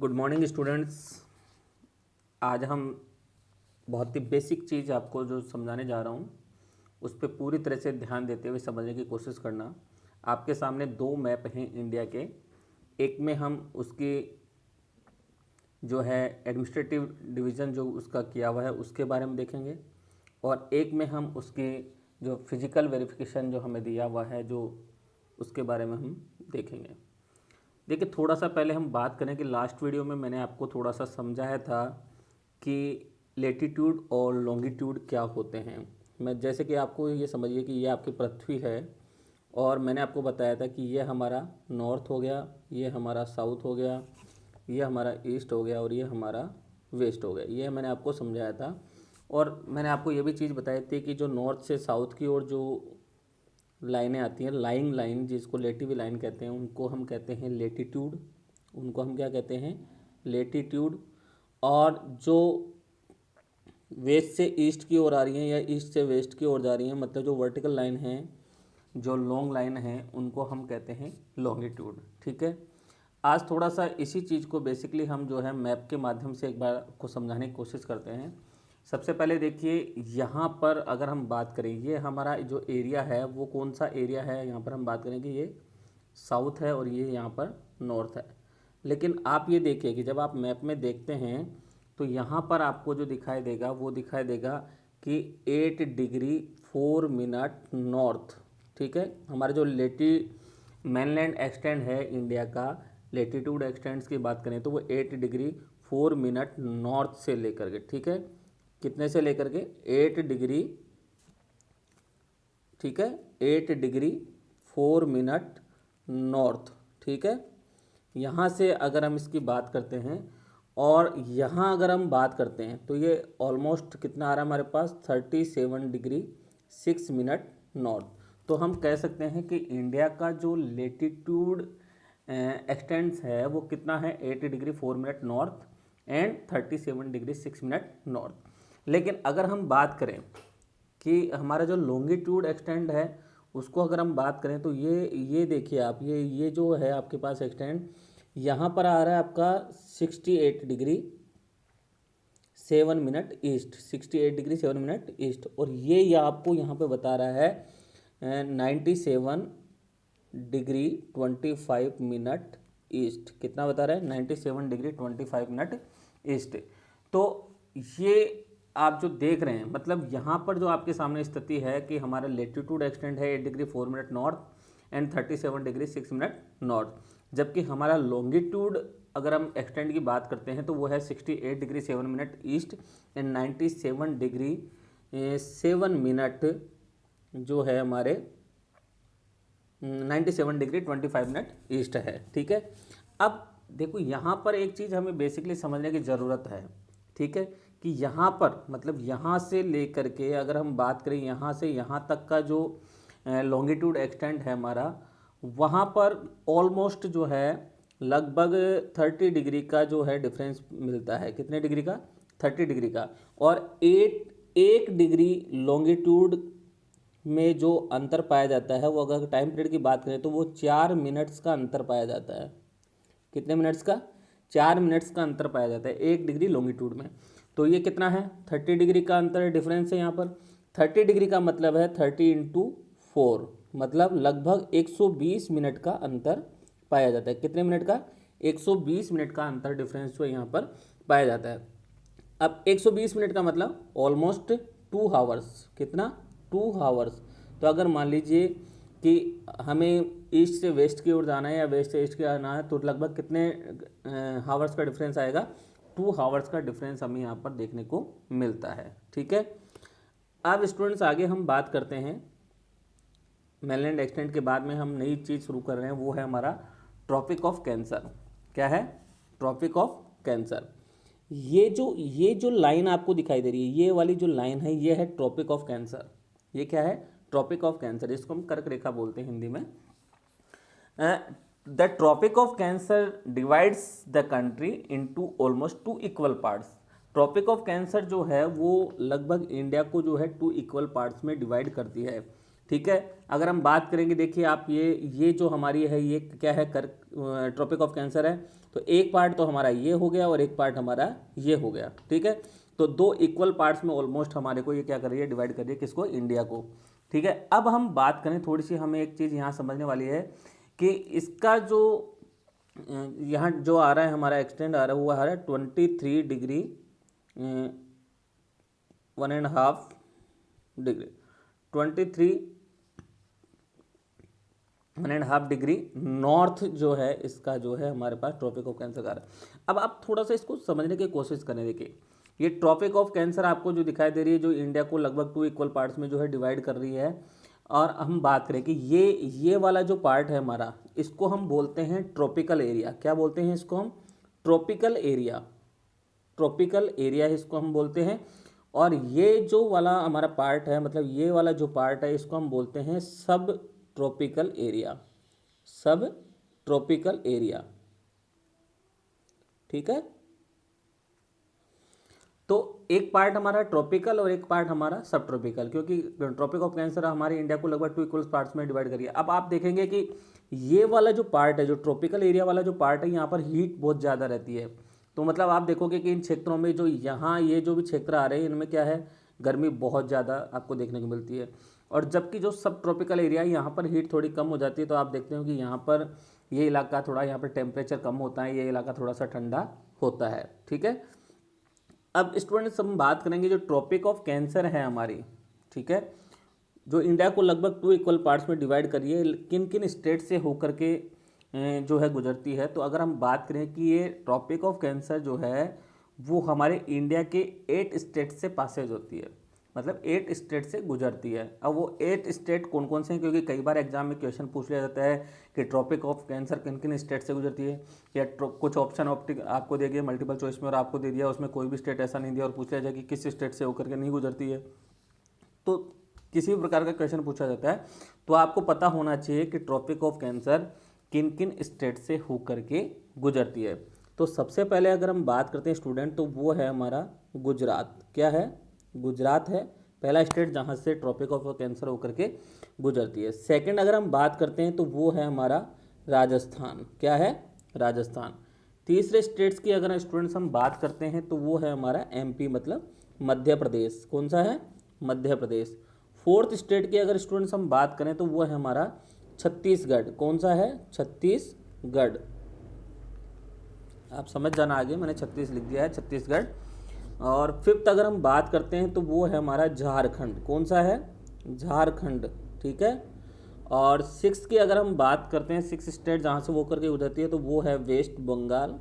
Good morning students. आज हम बहुत ही बेसिक चीज़ आपको जो समझाने जा रहा हूँ उस पर पूरी तरह से ध्यान देते हुए समझने की कोशिश करना। आपके सामने दो मैप हैं इंडिया के। एक में हम उसकी जो है एडमिनिस्ट्रेटिव डिवीज़न जो उसका किया हुआ है उसके बारे में देखेंगे, और एक में हम उसकी जो फिजिकल वेरिफिकेशन जो हमें दिया हुआ है जो उसके बारे में हम देखेंगे। देखिए, थोड़ा सा पहले हम बात करें कि लास्ट वीडियो में मैंने आपको थोड़ा सा समझाया था कि लेटीट्यूड और लॉन्गिट्यूड क्या होते हैं। मैं जैसे कि आपको ये समझिए कि ये आपकी पृथ्वी है और मैंने आपको बताया था कि ये हमारा नॉर्थ हो गया, ये हमारा साउथ हो गया, ये हमारा ईस्ट हो गया और ये हमारा वेस्ट हो गया। ये मैंने आपको समझाया था। और मैंने आपको ये भी चीज़ बताई थी कि जो नॉर्थ से साउथ की ओर जो लाइनें आती हैं, लाइंग लाइन जिसको लेटिव लाइन कहते हैं, उनको हम कहते हैं लेटीट्यूड। उनको हम क्या कहते हैं? लेटीट्यूड। और जो वेस्ट से ईस्ट की ओर आ रही हैं या ईस्ट से वेस्ट की ओर जा रही हैं, मतलब जो वर्टिकल लाइन है, जो लॉन्ग लाइन है, उनको हम कहते हैं लॉन्गिट्यूड। ठीक है। आज थोड़ा सा इसी चीज़ को बेसिकली हम जो है मैप के माध्यम से एक बार को समझाने की कोशिश करते हैं। सबसे पहले देखिए, यहाँ पर अगर हम बात करें, ये हमारा जो एरिया है वो कौन सा एरिया है? यहाँ पर हम बात करें कि ये साउथ है और ये यहाँ पर नॉर्थ है। लेकिन आप ये देखिए कि जब आप मैप में देखते हैं तो यहाँ पर आपको जो दिखाई देगा वो दिखाई देगा कि 8 डिग्री 4 मिनट नॉर्थ। ठीक है। हमारे जो मेनलैंड एक्सटेंड है इंडिया का, लेटीट्यूड एक्सटेंड्स की बात करें तो वो 8 डिग्री 4 मिनट नॉर्थ से लेकर के, ठीक है, कितने से लेकर के 8 डिग्री, ठीक है, 8 डिग्री 4 मिनट नॉर्थ। ठीक है। यहाँ से अगर हम इसकी बात करते हैं और यहाँ अगर हम बात करते हैं तो ये ऑलमोस्ट कितना आ रहा है हमारे पास? 37 डिग्री 6 मिनट नॉर्थ। तो हम कह सकते हैं कि इंडिया का जो लेटीट्यूड एक्सटेंड्स है वो कितना है? 8 degree 4 minute north and 37 degree 6 minute north. लेकिन अगर हम बात करें कि हमारा जो लॉन्गिट्यूड एक्सटेंड है उसको अगर हम बात करें तो ये देखिए आप, ये जो है आपके पास एक्सटेंड, यहाँ पर आ रहा है आपका 68 degree 7 minute east, 68 degree 7 minute east. और ये आपको यहाँ पे बता रहा है 97 डिग्री 25 मिनट ईस्ट। कितना बता रहा है? 97 डिग्री 25 मिनट ईस्ट। तो ये आप जो देख रहे हैं, मतलब यहाँ पर जो आपके सामने स्थिति है कि हमारा लेटीट्यूड एक्सटेंड है 8 degree 4 minute north and 37 degree 6 minute north, जबकि हमारा लॉन्गिट्यूड अगर हम एक्सटेंड की बात करते हैं तो वो है 68 degree 7 minute east and 97 degree 7 minute जो है हमारे 97 डिग्री 25 मिनट ईस्ट है। ठीक है। अब देखो, यहाँ पर एक चीज़ हमें बेसिकली समझने की ज़रूरत है। ठीक है, कि यहाँ पर मतलब यहाँ से लेकर के अगर हम बात करें यहाँ से यहाँ तक का जो लॉन्गिट्यूड एक्सटेंड है हमारा, वहाँ पर ऑलमोस्ट जो है लगभग 30 डिग्री का जो है डिफरेंस मिलता है। कितने डिग्री का? 30 डिग्री का। और 1 डिग्री लॉन्गिट्यूड में जो अंतर पाया जाता है वो अगर टाइम पीरियड की बात करें तो वो 4 मिनट्स का अंतर पाया जाता है। कितने मिनट्स का? 4 मिनट्स का अंतर पाया जाता है 1 डिग्री लॉन्गिट्यूड में। तो ये कितना है? 30 डिग्री का अंतर डिफरेंस है यहाँ पर। 30 डिग्री का मतलब है 30 इंटू 4, मतलब लगभग 120 मिनट का अंतर पाया जाता है। कितने मिनट का? 120 मिनट का अंतर डिफरेंस जो यहाँ पर पाया जाता है। अब 120 मिनट का मतलब ऑलमोस्ट 2 हावर्स। कितना? 2 हावर्स। तो अगर मान लीजिए कि हमें ईस्ट से वेस्ट की ओर जाना है या वेस्ट से ईस्ट की ओर आना है तो लगभग कितने हावर्स का डिफरेंस आएगा? 2 हावर्स का डिफरेंस हमें यहाँ पर देखने को मिलता है। ठीक है। अब स्टूडेंट्स आगे हम बात करते हैं मेनलैंड एक्सटेंड के बाद में हम नई चीज़ शुरू कर रहे हैं, वो है हमारा ट्रॉपिक ऑफ कैंसर। क्या है? Tropic of cancer. ये जो लाइन आपको दिखाई दे रही है, ये वाली जो लाइन है, ये है ट्रॉपिक ऑफ कैंसर। ये क्या है? Tropic of cancer. इसको हम कर्क रेखा बोलते हैं हिंदी में। The tropic of cancer divides the country into almost 2 equal parts. Tropic of cancer जो है वो लगभग इंडिया को जो है 2 इक्वल पार्ट्स में डिवाइड करती है। ठीक है। अगर हम बात करेंगे, देखिए आप, ये जो हमारी है ये क्या है? ट्रॉपिक ऑफ कैंसर है। तो एक पार्ट तो हमारा ये हो गया और एक पार्ट हमारा ये हो गया, ठीक है। तो दो इक्वल पार्ट्स में ऑलमोस्ट हमारे को ये क्या कर रही है, डिवाइड कर रही है, किसको, इंडिया को, ठीक है। अब हम बात करें थोड़ी सी, हमें एक चीज़ यहाँ समझने वाली है कि इसका जो यहाँ जो आ रहा है हमारा एक्सटेंड आ रहा है वो आ रहा है 23 डिग्री 1.5 डिग्री 1.5 डिग्री नॉर्थ जो है इसका जो है हमारे पास ट्रॉपिक ऑफ कैंसर का आ रहा है। अब आप थोड़ा सा इसको समझने की कोशिश करें। देखिए ये ट्रॉपिक ऑफ कैंसर आपको जो दिखाई दे रही है, जो इंडिया को लगभग 2 इक्वल पार्ट्स में जो है डिवाइड कर रही है। और हम बात करें कि ये वाला जो पार्ट है हमारा, इसको हम बोलते हैं ट्रॉपिकल एरिया। क्या बोलते हैं इसको हम, ट्रॉपिकल एरिया। ट्रॉपिकल एरिया इसको हम बोलते हैं। और ये जो वाला हमारा पार्ट है, मतलब ये वाला जो पार्ट है, इसको हम बोलते हैं सब ट्रॉपिकल एरिया। सब ट्रॉपिकल एरिया, ठीक है। तो एक पार्ट हमारा ट्रॉपिकल और एक पार्ट हमारा सब ट्रॉपिकल, क्योंकि ट्रॉपिक ऑफ कैंसर हमारे इंडिया को लगभग 2 इक्वल पार्ट्स में डिवाइड करिए। अब आप देखेंगे कि ये वाला जो पार्ट है, जो ट्रॉपिकल एरिया वाला जो पार्ट है, यहाँ पर हीट बहुत ज़्यादा रहती है। तो मतलब आप देखोगे कि इन क्षेत्रों में जो यहाँ ये जो भी क्षेत्र आ रहे हैं, इनमें क्या है, गर्मी बहुत ज़्यादा आपको देखने को मिलती है। और जबकि जो सब ट्रॉपिकल एरिया है, यहाँ पर हीट थोड़ी कम हो जाती है। तो आप देखते हो कि यहाँ पर ये इलाका थोड़ा, यहाँ पर टेम्परेचर कम होता है, ये इलाका थोड़ा सा ठंडा होता है, ठीक है। अब स्टूडेंट्स हम बात करेंगे जो ट्रॉपिक ऑफ कैंसर है हमारी, ठीक है, जो इंडिया को लगभग 2 इक्वल पार्ट्स में डिवाइड करिए, किन किन स्टेट से होकर के जो है गुजरती है। तो अगर हम बात करें कि ये ट्रॉपिक ऑफ कैंसर जो है वो हमारे इंडिया के 8 स्टेट से पासेज होती है, मतलब 8 स्टेट से गुजरती है। अब वो 8 स्टेट कौन कौन से हैं, क्योंकि कई बार एग्जाम में क्वेश्चन पूछ लिया जाता है कि ट्रॉपिक ऑफ कैंसर किन किन स्टेट से गुजरती है, या कुछ ऑप्शन आपको दे दिया मल्टीपल चॉइस में और आपको दे दिया उसमें कोई भी स्टेट ऐसा नहीं दिया और पूछ लिया जाए कि किस स्टेट से होकर के नहीं गुजरती है। तो किसी भी प्रकार का क्वेश्चन पूछा जाता है तो आपको पता होना चाहिए कि ट्रॉपिक ऑफ कैंसर किन किन स्टेट से होकर के गुजरती है। तो सबसे पहले अगर हम बात करते हैं स्टूडेंट, तो वो है हमारा गुजरात। क्या है, गुजरात है पहला स्टेट जहाँ से ट्रॉपिक ऑफ कैंसर होकर के गुजरती है। सेकंड अगर हम बात करते हैं तो वो है हमारा राजस्थान। क्या है, राजस्थान। तीसरे स्टेट्स की अगर स्टूडेंट्स हम बात करते हैं तो वो है हमारा एमपी, मतलब मध्य प्रदेश। कौन सा है, मध्य प्रदेश। फोर्थ स्टेट की अगर स्टूडेंट्स हम बात करें तो वो है हमारा छत्तीसगढ़। कौन सा है, छत्तीसगढ़। आप समझ जाना, आगे मैंने 36 लिख दिया है, छत्तीसगढ़। और फिफ्थ अगर हम बात करते हैं तो वो है हमारा झारखंड। कौन सा है, झारखंड, ठीक है। और सिक्स की अगर हम बात करते हैं, 6 स्टेट जहाँ से वो करके उतरती है तो वो है वेस्ट बंगाल।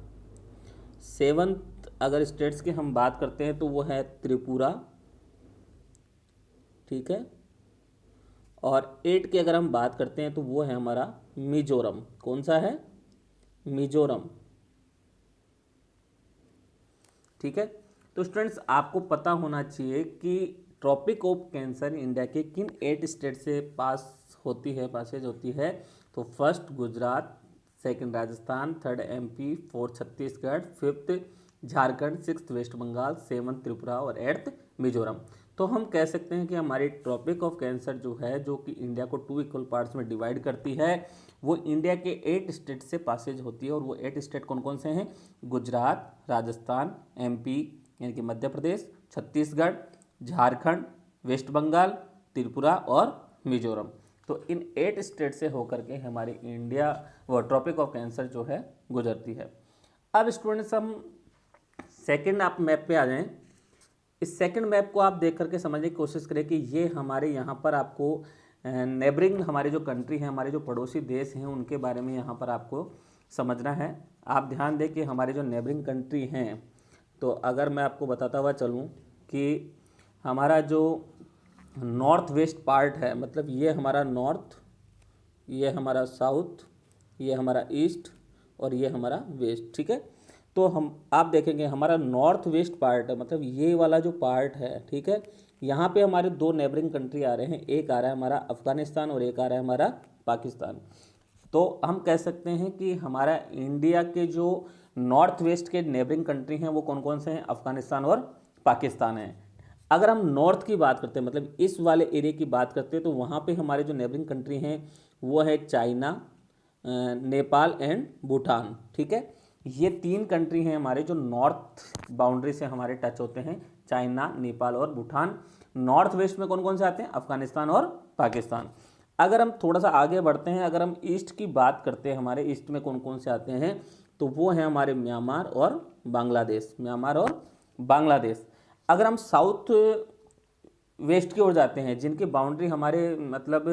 सेवंथ अगर स्टेट्स की हम बात करते हैं तो वो है त्रिपुरा, ठीक है। और 8 की अगर हम बात करते हैं तो वो है हमारा मिजोरम। कौन सा है, मिजोरम, ठीक है। तो स्टूडेंट्स आपको पता होना चाहिए कि ट्रॉपिक ऑफ कैंसर इंडिया के किन 8 स्टेट से पासेज होती है। तो first Gujarat, second Rajasthan, third MP, fourth Chhattisgarh, fifth Jharkhand, sixth west Bengal, seventh Tripura और एट्थ मिजोरम। तो हम कह सकते हैं कि हमारी ट्रॉपिक ऑफ कैंसर जो है, जो कि इंडिया को 2 इक्वल पार्ट्स में डिवाइड करती है, वो इंडिया के 8 स्टेट से पासेज होती है। और वो 8 स्टेट कौन कौन से हैं, गुजरात, राजस्थान, एमपी यानी कि मध्य प्रदेश, छत्तीसगढ़, झारखंड, वेस्ट बंगाल, त्रिपुरा और मिजोरम। तो इन 8 स्टेट से होकर के हमारी इंडिया वो ट्रॉपिक ऑफ कैंसर जो है गुजरती है। अब स्टूडेंट्स हम सेकंड आप मैप पे आ जाएं। इस सेकंड मैप को आप देख करके समझने की कोशिश करें कि ये हमारे यहाँ पर आपको नेबरिंग हमारे जो कंट्री हैं, हमारे जो पड़ोसी देश हैं, उनके बारे में यहाँ पर आपको समझना है। आप ध्यान दें कि हमारे जो नेबरिंग कंट्री हैं, तो अगर मैं आपको बताता हुआ चलूँ कि हमारा जो नॉर्थ वेस्ट पार्ट है, मतलब ये हमारा नॉर्थ, ये हमारा साउथ, ये हमारा ईस्ट और ये हमारा वेस्ट, ठीक है। तो आप देखेंगे हमारा नॉर्थ वेस्ट पार्ट है, मतलब ये वाला जो पार्ट है, ठीक है, यहाँ पे हमारे 2 नेबरिंग कंट्री आ रहे हैं। एक आ रहा है हमारा अफगानिस्तान और एक आ रहा है हमारा पाकिस्तान। तो हम कह सकते हैं कि हमारा इंडिया के जो नॉर्थ वेस्ट के नेबरिंग कंट्री हैं वो कौन कौन से हैं, अफगानिस्तान और पाकिस्तान हैं। अगर हम नॉर्थ की बात करते हैं, मतलब इस वाले एरिया की बात करते हैं, तो वहाँ पे हमारे जो नेबरिंग कंट्री हैं वो है चाइना, नेपाल एंड भूटान, ठीक है। ये 3 कंट्री हैं हमारे जो नॉर्थ बाउंड्री से हमारे टच होते हैं, चाइना, नेपाल और भूटान। नॉर्थ वेस्ट में कौन कौन से आते हैं? अफगानिस्तान और पाकिस्तान। अगर हम थोड़ा सा आगे बढ़ते हैं, अगर हम ईस्ट की बात करते हैं, हमारे ईस्ट में कौन कौन से आते हैं, तो वो हैं हमारे म्यांमार और बांग्लादेश, म्यांमार और बांग्लादेश। अगर हम साउथ वेस्ट की ओर जाते हैं, जिनकी बाउंड्री हमारे मतलब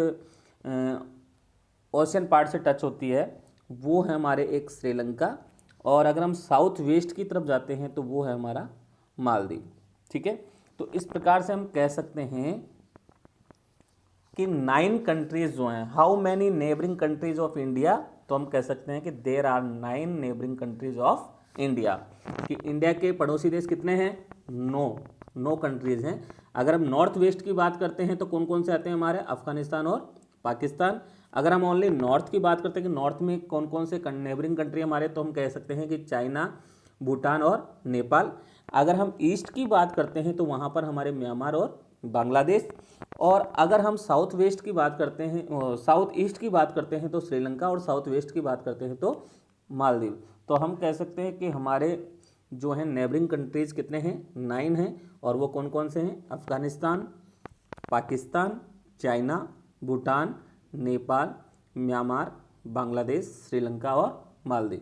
ओशियन पार्ट से टच होती है, वो है हमारे एक श्रीलंका। और अगर हम साउथ वेस्ट की तरफ जाते हैं तो वो है हमारा मालदीव। ठीक है, तो इस प्रकार से हम कह सकते हैं कि 9 कंट्रीज जो हैं, how many neighbouring countries of India, तो हम कह सकते हैं कि there are 9 neighbouring countries of India, कि इंडिया के पड़ोसी देश कितने हैं? 9 कंट्रीज हैं। अगर हम नॉर्थ वेस्ट की बात करते हैं तो कौन कौन से आते हैं हमारे? अफगानिस्तान और पाकिस्तान। अगर हम ओनली नॉर्थ की बात करते हैं कि नॉर्थ में कौन कौन से नेबरिंग कंट्री हमारे, तो हम कह सकते हैं कि चाइना, भूटान और नेपाल। अगर हम ईस्ट की बात करते हैं तो वहाँ पर हमारे म्यांमार और बांग्लादेश। और अगर हम साउथ वेस्ट की बात करते हैं, साउथ ईस्ट की बात करते हैं तो श्रीलंका, और साउथ वेस्ट की बात करते हैं तो मालदीव। तो हम कह सकते हैं कि हमारे जो हैं नेबरिंग कंट्रीज कितने हैं? 9 हैं। और वो कौन कौन से हैं? अफगानिस्तान, पाकिस्तान, चाइना, भूटान, नेपाल, म्यांमार, बांग्लादेश, श्रीलंका और मालदीव।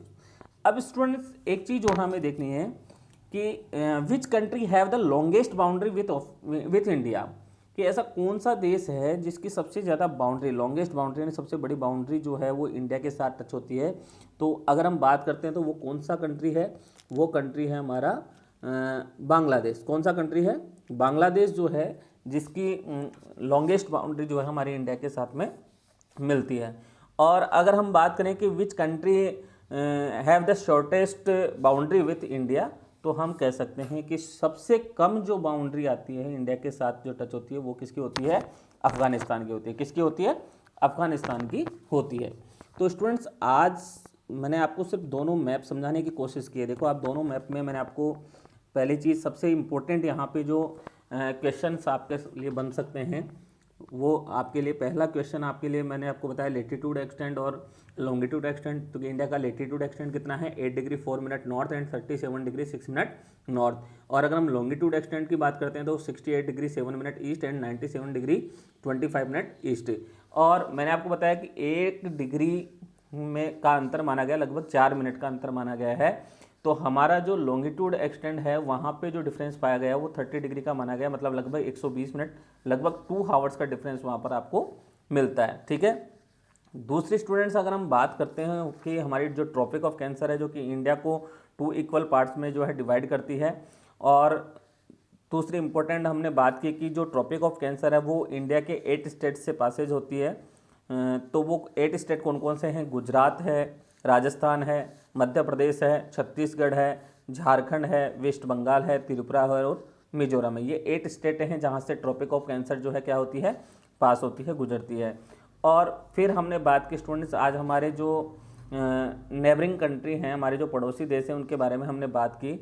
अब स्टूडेंट्स एक चीज़ और हमें देखनी है कि which country have the longest boundary with India, कि ऐसा कौन सा देश है जिसकी सबसे ज़्यादा बाउंड्री, लॉन्गेस्ट बाउंड्री यानी सबसे बड़ी बाउंड्री जो है वो इंडिया के साथ टच होती है। तो अगर हम बात करते हैं तो वो कौन सा कंट्री है? वो कंट्री है हमारा बांग्लादेश। कौन सा कंट्री है? बांग्लादेश जो है, जिसकी लॉन्गेस्ट बाउंड्री जो है हमारे इंडिया के साथ में मिलती है। और अगर हम बात करें कि which country have the shortest boundary with India, तो हम कह सकते हैं कि सबसे कम जो बाउंड्री आती है इंडिया के साथ जो टच होती है वो किसकी होती है? अफगानिस्तान की होती है। किसकी होती है? अफगानिस्तान की होती है। तो स्टूडेंट्स आज मैंने आपको सिर्फ दोनों मैप समझाने की कोशिश की है। देखो आप दोनों मैप में मैंने आपको पहली चीज़ सबसे इम्पोर्टेंट यहाँ पे जो क्वेश्चंस आपके लिए बन सकते हैं, वो आपके लिए पहला क्वेश्चन आपके लिए मैंने आपको बताया लेटीट्यूड एक्सटेंड और लॉन्गिट्यूड एक्सटेंड। तो इंडिया का लेटीट्यूड एक्सटेंड कितना है? 8 degree 4 minute north and 37 degree 6 minute north. और अगर हम लॉन्गिट्यूड एक्सटेंड की बात करते हैं तो 68 degree 7 minute east and 97 degree 25 minute east. और मैंने आपको बताया कि 1 डिग्री में का अंतर माना गया, लगभग 4 मिनट का अंतर माना गया है। तो हमारा जो लॉन्गिट्यूड एक्सटेंड है वहाँ पे जो डिफरेंस पाया गया वो 30 डिग्री का माना गया, मतलब लगभग 120 मिनट, लगभग 2 आवर्स का डिफरेंस वहाँ पर आपको मिलता है। ठीक है, दूसरी स्टूडेंट्स अगर हम बात करते हैं कि हमारी जो ट्रॉपिक ऑफ कैंसर है, जो कि इंडिया को 2 इक्वल पार्ट्स में जो है डिवाइड करती है। और दूसरी इंपॉर्टेंट हमने बात की कि जो ट्रॉपिक ऑफ कैंसर है वो इंडिया के 8 स्टेट से पासेज होती है। तो वो 8 स्टेट कौन कौन से हैं? गुजरात है, राजस्थान है, मध्य प्रदेश है, छत्तीसगढ़ है, झारखंड है, वेस्ट बंगाल है, त्रिपुरा है और मिजोरम है। ये 8 स्टेट हैं जहाँ से ट्रॉपिक ऑफ कैंसर जो है क्या होती है? पास होती है, गुजरती है। और फिर हमने बात की स्टूडेंट्स, आज हमारे जो नेबरिंग कंट्री हैं, हमारे जो पड़ोसी देश हैं, उनके बारे में हमने बात की।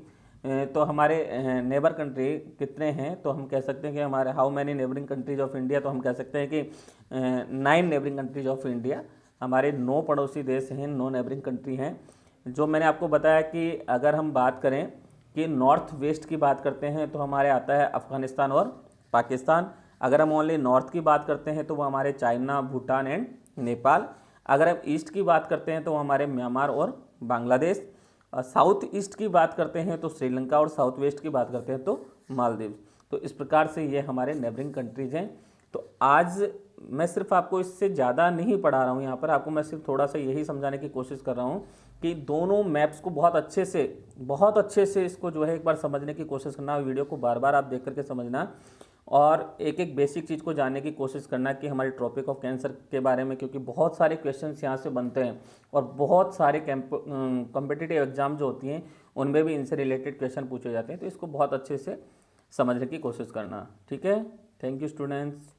तो हमारे नेबर कंट्री कितने हैं? तो हम कह सकते हैं कि हमारे how many neighbouring countries of India, तो हम कह सकते हैं कि 9 नेबरिंग कंट्रीज ऑफ इंडिया। हमारे 9 पड़ोसी देश हैं, 9 नेबरिंग कंट्री हैं। जो मैंने आपको बताया कि अगर हम बात करें कि नॉर्थ वेस्ट की बात करते हैं तो हमारे आता है अफगानिस्तान और पाकिस्तान। अगर हम ओनली नॉर्थ की बात करते हैं तो वो हमारे चाइना, भूटान एंड नेपाल। अगर हम ईस्ट की बात करते हैं तो वो हमारे म्यांमार और बांग्लादेश। साउथ ईस्ट की बात करते हैं तो श्रीलंका, और साउथ वेस्ट की बात करते हैं तो मालदीव। तो इस प्रकार से ये हमारे नेबरिंग कंट्रीज हैं। तो आज मैं सिर्फ आपको इससे ज़्यादा नहीं पढ़ा रहा हूँ, यहाँ पर आपको मैं सिर्फ थोड़ा सा यही समझाने की कोशिश कर रहा हूँ कि दोनों मैप्स को बहुत अच्छे से इसको जो है एक बार समझने की कोशिश करना, वीडियो को बार बार आप देख करके समझना, और एक एक बेसिक चीज़ को जानने की कोशिश करना कि हमारे ट्रॉपिक ऑफ कैंसर के बारे में, क्योंकि बहुत सारे क्वेश्चंस यहाँ से बनते हैं और बहुत सारे कॉम्पिटिटिव एग्जाम जो होती हैं उनमें भी इनसे रिलेटेड क्वेश्चन पूछे जाते हैं। तो इसको बहुत अच्छे से समझने की कोशिश करना। ठीक है, थैंक यू स्टूडेंट्स।